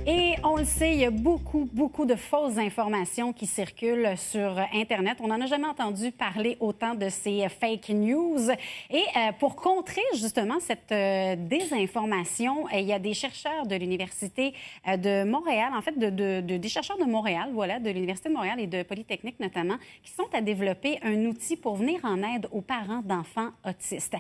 Et on le sait, il y a beaucoup de fausses informations qui circulent sur Internet. On n'en a jamais entendu parler autant de ces fake news. Et pour contrer justement cette désinformation, il y a des chercheurs de l'Université de Montréal, en fait, des chercheurs de Montréal, voilà, de l'Université de Montréal et de Polytechnique notamment, qui sont à développer un outil pour venir en aide aux parents d'enfants autistes.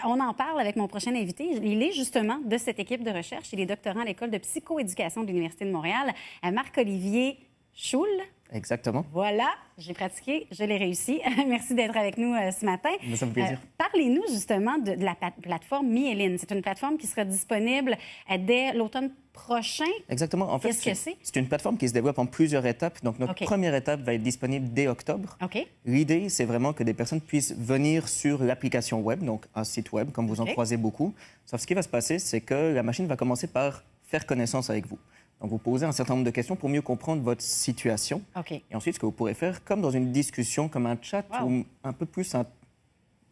On en parle avec mon prochain invité. Il est justement de cette équipe de recherche. Il est doctorant à l'École de psychoéducation de l'Université de Montréal, Marc-Olivier Schoulle. Exactement. Voilà, j'ai pratiqué, je l'ai réussi. Merci d'être avec nous ce matin. Ça me fait plaisir. Parlez-nous justement de la plateforme Myéline. C'est une plateforme qui sera disponible dès l'automne prochain. Exactement. En fait, qu'est-ce que c'est? C'est une plateforme qui se développe en plusieurs étapes. Donc, notre première étape va être disponible dès octobre. L'idée, c'est vraiment que des personnes puissent venir sur l'application web, donc un site web, comme vous en croisez beaucoup. Sauf ce qui va se passer, c'est que la machine va commencer par faire connaissance avec vous. Donc, vous posez un certain nombre de questions pour mieux comprendre votre situation. Et ensuite, ce que vous pourrez faire, comme dans une discussion, comme un chat ou un peu plus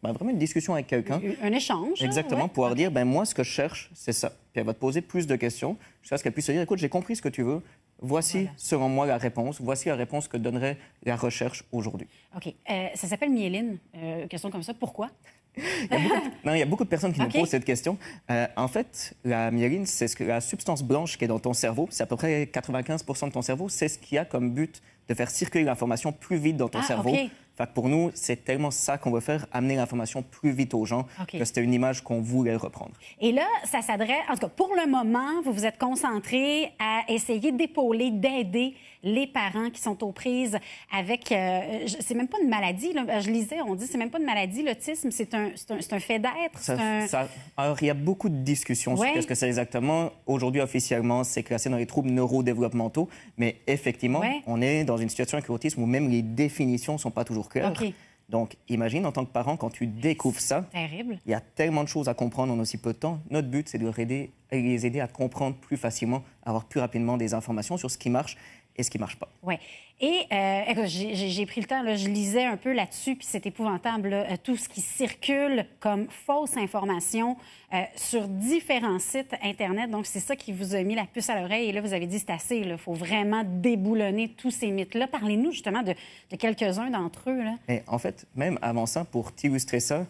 vraiment une discussion avec quelqu'un. Un échange. Exactement, pouvoir dire, moi, ce que je cherche, c'est ça. Puis elle va te poser plus de questions jusqu'à ce qu'elle puisse se dire, écoute, j'ai compris ce que tu veux. Voici, selon moi, la réponse. Voici la réponse que donnerait la recherche aujourd'hui. OK. Ça s'appelle Myéline. Question comme ça. Pourquoi? Il y a beaucoup de personnes qui me posent cette question. En fait, la myéline, c'est la substance blanche qui est dans ton cerveau. C'est à peu près 95% de ton cerveau. C'est ce qui a comme but de faire circuler l'information plus vite dans ton cerveau. Fait que pour nous, c'est tellement ça qu'on veut faire, amener l'information plus vite aux gens, que c'était une image qu'on voulait reprendre. Et là, ça s'adresse... En tout cas, pour le moment, vous vous êtes concentré à essayer d'épauler, d'aider les parents qui sont aux prises avec... c'est même pas une maladie, là. Je lisais, on dit, c'est même pas une maladie, l'autisme, c'est un fait d'être. Alors, il y a beaucoup de discussions sur ce que c'est exactement. Aujourd'hui, officiellement, c'est classé dans les troubles neurodéveloppementaux, mais effectivement, on est dans une situation avec l'autisme où même les définitions sont pas toujours claires. Donc, imagine, en tant que parent, quand tu découvres ça, terrible. Il y a tellement de choses à comprendre en aussi peu de temps. Notre but, c'est de les aider à comprendre plus facilement, à avoir plus rapidement des informations sur ce qui marche et ce qui ne marche pas. Oui. Et j'ai pris le temps, là, je lisais un peu là-dessus, puis c'est épouvantable, là, tout ce qui circule comme fausse information sur différents sites Internet. Donc, c'est ça qui vous a mis la puce à l'oreille. Et là, vous avez dit, c'est assez, il faut vraiment déboulonner tous ces mythes-là. Parlez-nous justement de quelques-uns d'entre eux. Là. Et en fait, même avant ça, pour t'illustrer ça,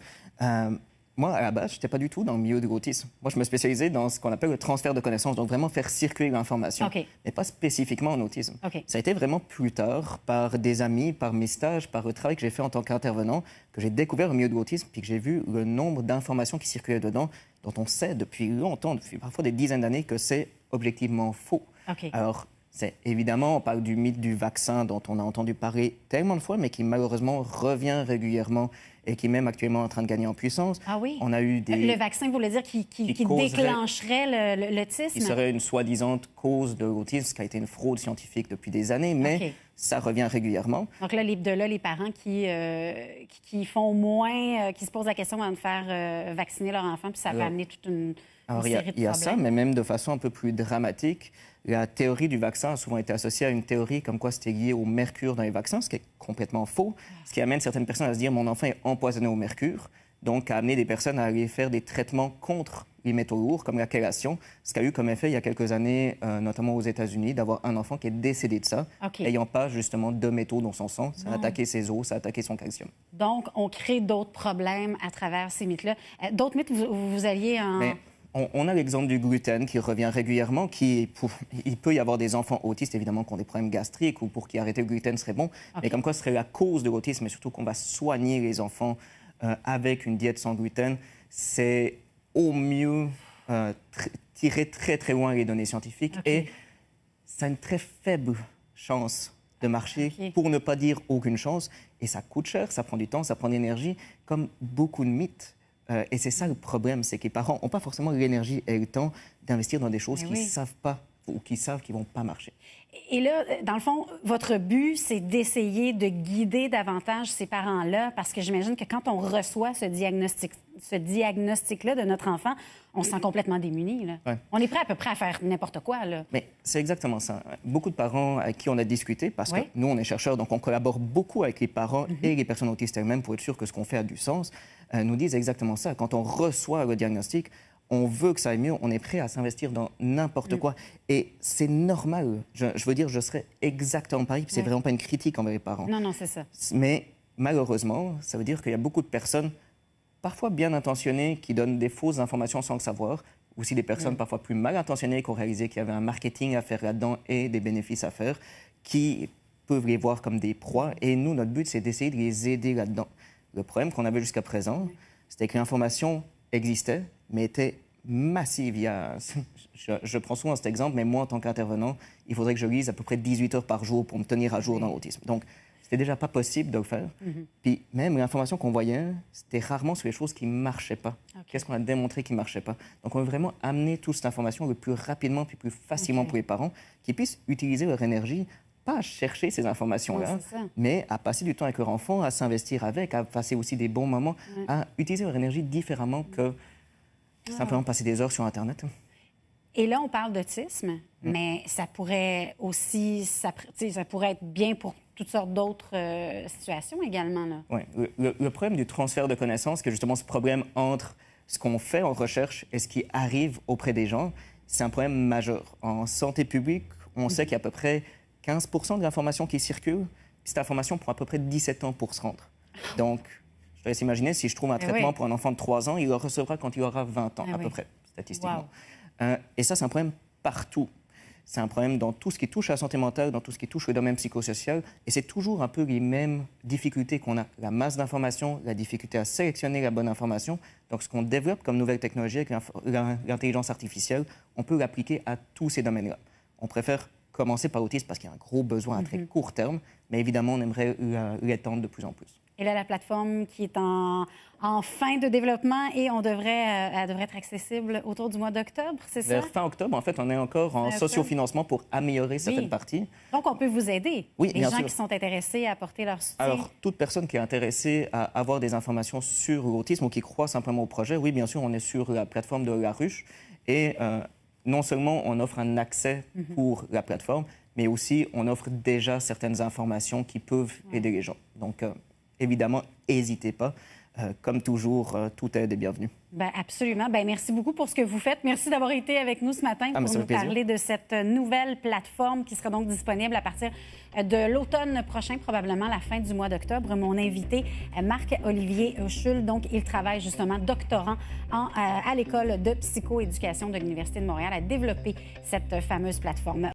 moi, à la base, je n'étais pas du tout dans le milieu de l'autisme. Moi, je me spécialisais dans ce qu'on appelle le transfert de connaissances, donc vraiment faire circuler l'information, mais pas spécifiquement en autisme. Ça a été vraiment plus tard, par des amis, par mes stages, par le travail que j'ai fait en tant qu'intervenant, que j'ai découvert le milieu de l'autisme, puis que j'ai vu le nombre d'informations qui circulaient dedans, dont on sait depuis longtemps, depuis parfois des dizaines d'années, que c'est objectivement faux. Alors, évidemment, on parle du mythe du vaccin dont on a entendu parler tellement de fois, mais qui malheureusement revient régulièrement et qui est même actuellement en train de gagner en puissance. Ah oui? On a eu Le vaccin, vous voulez dire, qui déclencherait l'autisme? Qui serait une soi-disant cause de l'autisme, ce qui a été une fraude scientifique depuis des années, mais ça revient régulièrement. Donc là, les parents qui font moins, qui se posent la question avant de faire vacciner leur enfant, puis ça peut amener toute une série de problèmes. Il y a ça, mais même de façon un peu plus dramatique. La théorie du vaccin a souvent été associée à une théorie comme quoi c'était lié au mercure dans les vaccins, ce qui est complètement faux, ce qui amène certaines personnes à se dire « mon enfant est empoisonné au mercure », donc à amener des personnes à aller faire des traitements contre les métaux lourds, comme la chélation, ce qui a eu comme effet il y a quelques années, notamment aux États-Unis, d'avoir un enfant qui est décédé de ça, n'ayant pas justement de métaux dans son sang. Ça a attaqué ses os, ça a attaqué son calcium. Donc, on crée d'autres problèmes à travers ces mythes-là. D'autres mythes, vous aviez en... On a l'exemple du gluten qui revient régulièrement. Il peut y avoir des enfants autistes, évidemment, qui ont des problèmes gastriques ou pour qui arrêter le gluten serait bon. Mais comme quoi ce serait la cause de l'autisme, et surtout qu'on va soigner les enfants avec une diète sans gluten, c'est au mieux tirer très, très loin les données scientifiques. Et ça a une très faible chance de marcher, pour ne pas dire aucune chance. Et ça coûte cher, ça prend du temps, ça prend de l'énergie, comme beaucoup de mythes. Et c'est ça le problème, c'est que les parents n'ont pas forcément l'énergie et le temps d'investir dans des choses qu'ils ne savent pas ou qu'ils savent qu'ils ne vont pas marcher. Et là, dans le fond, votre but, c'est d'essayer de guider davantage ces parents-là, parce que j'imagine que quand on reçoit ce diagnostic-là de notre enfant, on se sent complètement démuni. Là. On est prêt à peu près à faire n'importe quoi. Là. Mais c'est exactement ça. Beaucoup de parents avec qui on a discuté, parce que nous, on est chercheurs, donc on collabore beaucoup avec les parents et les personnes autistes elles-mêmes pour être sûr que ce qu'on fait a du sens, nous disent exactement ça. Quand on reçoit le diagnostic, on veut que ça aille mieux, on est prêt à s'investir dans n'importe quoi. Et c'est normal. Je veux dire, je serais exactement pareil. C'est vraiment pas une critique envers les parents. Non, c'est ça. Mais malheureusement, ça veut dire qu'il y a beaucoup de personnes, parfois bien intentionnées, qui donnent des fausses informations sans le savoir. Aussi des personnes parfois plus mal intentionnées qui ont réalisé qu'il y avait un marketing à faire là-dedans et des bénéfices à faire, qui peuvent les voir comme des proies. Et nous, notre but, c'est d'essayer de les aider là-dedans. Le problème qu'on avait jusqu'à présent, c'était que l'information existait, mais était massive. Je prends souvent cet exemple, mais moi, en tant qu'intervenant, il faudrait que je lise à peu près 18 heures par jour pour me tenir à jour dans l'autisme. Donc, c'était déjà pas possible de le faire. Puis même l'information qu'on voyait, c'était rarement sur les choses qui ne marchaient pas. Qu'est-ce qu'on a démontré qui ne marchait pas? Donc, on veut vraiment amener toute cette information le plus rapidement puis plus facilement pour les parents, qui puissent utiliser leur énergie, pas à chercher ces informations-là, mais à passer du temps avec leur enfant, à s'investir avec, à passer aussi des bons moments, à utiliser leur énergie différemment que simplement passer des heures sur Internet. Et là, on parle d'autisme, mais ça pourrait aussi, ça pourrait être bien pour toutes sortes d'autres situations également. Là. Oui. Le problème du transfert de connaissances, que justement ce problème entre ce qu'on fait en recherche et ce qui arrive auprès des gens, c'est un problème majeur. En santé publique, on sait qu'il y a à peu près 15 % de l'information qui circule. Cette information prend à peu près 17 ans pour se rendre. Donc, je te laisse imaginer, si je trouve un traitement pour un enfant de 3 ans, il le recevra quand il aura 20 ans, à peu près, statistiquement. Et ça, c'est un problème partout. C'est un problème dans tout ce qui touche à la santé mentale, dans tout ce qui touche au domaine psychosocial. Et c'est toujours un peu les mêmes difficultés qu'on a. La masse d'informations, la difficulté à sélectionner la bonne information. Donc, ce qu'on développe comme nouvelle technologie avec l'intelligence artificielle, on peut l'appliquer à tous ces domaines-là. On préfère commencer par l'autisme parce qu'il y a un gros besoin à très court terme. Mais évidemment, on aimerait l'étendre de plus en plus. Et là, la plateforme qui est en fin de développement et elle devrait être accessible autour du mois d'octobre, c'est ça? Vers fin octobre, en fait, on est encore en sociofinancement pour améliorer certaines parties. Donc, on peut vous aider. Oui, les bien gens sûr. qui sont intéressés à apporter leur soutien. Alors, toute personne qui est intéressée à avoir des informations sur l'autisme ou qui croit simplement au projet, oui, bien sûr, on est sur la plateforme de La Ruche. Et non seulement on offre un accès pour la plateforme, mais aussi on offre déjà certaines informations qui peuvent aider les gens. Donc, évidemment, n'hésitez pas. Comme toujours, toute aide est bienvenue. Bien, absolument. Bien, merci beaucoup pour ce que vous faites. Merci d'avoir été avec nous ce matin pour nous parler de cette nouvelle plateforme qui sera donc disponible à partir de l'automne prochain, probablement la fin du mois d'octobre. Mon invité, Marc-Olivier Schull, donc il travaille justement doctorant à l'École de psychoéducation de l'Université de Montréal à développer cette fameuse plateforme.